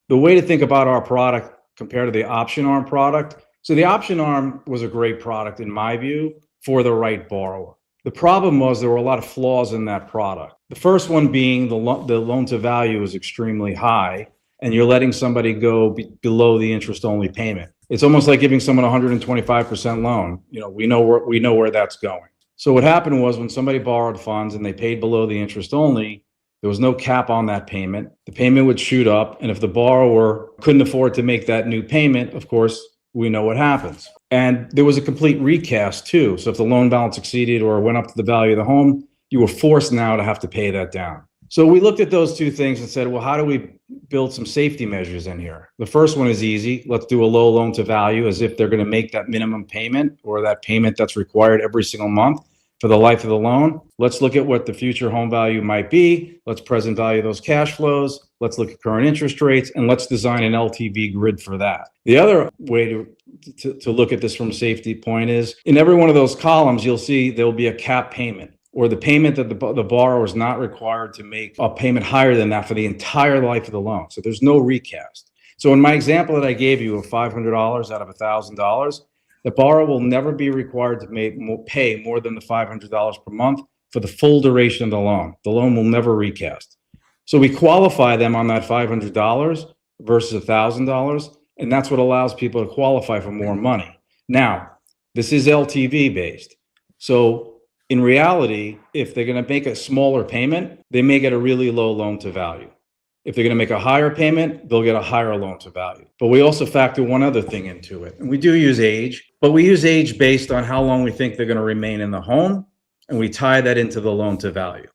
The way to think about our product compared to the option arm product. So the option arm was a great product in my view for the right borrower. The problem was there were a lot of flaws in that product. The first one being the loan to value is extremely high, and you're letting somebody go below the interest only payment. It's almost like giving someone a 125% loan. We know where that's going. So what happened was when somebody borrowed funds and they paid below the interest only, there was no cap on that payment. The payment would shoot up, and if the borrower couldn't afford to make that new payment, of course, we know what happens. And there was a complete recast too. So if the loan balance exceeded or went up to the value of the home, you were forced now to have to pay that down. So we looked at those two things and said, well, how do we build some safety measures in here? The first one is easy. Let's do a low loan to value as if they're going to make that minimum payment or that payment that's required every single month for the life of the loan. Let's look at what the future home value might be. Let's present value those cash flows. Let's look at current interest rates, and let's design an LTV grid for that. The other way to look at this from a safety point is in every one of those columns, you'll see there'll be a cap payment, or the payment that the borrower is not required to make a payment higher than that for the entire life of the loan. So there's no recast. So in my example that I gave you of $500 out of $1,000, the borrower will never be required to pay more than the $500 per month for the full duration of the loan. The loan will never recast. So we qualify them on that $500 versus $1,000, and that's what allows people to qualify for more money. Now, this is LTV based. So in reality, if they're going to make a smaller payment, they may get a really low loan to value. If they're going to make a higher payment, they'll get a higher loan to value. But we also factor one other thing into it. And we do use age, but we use age based on how long we think they're going to remain in the home. And we tie that into the loan to value.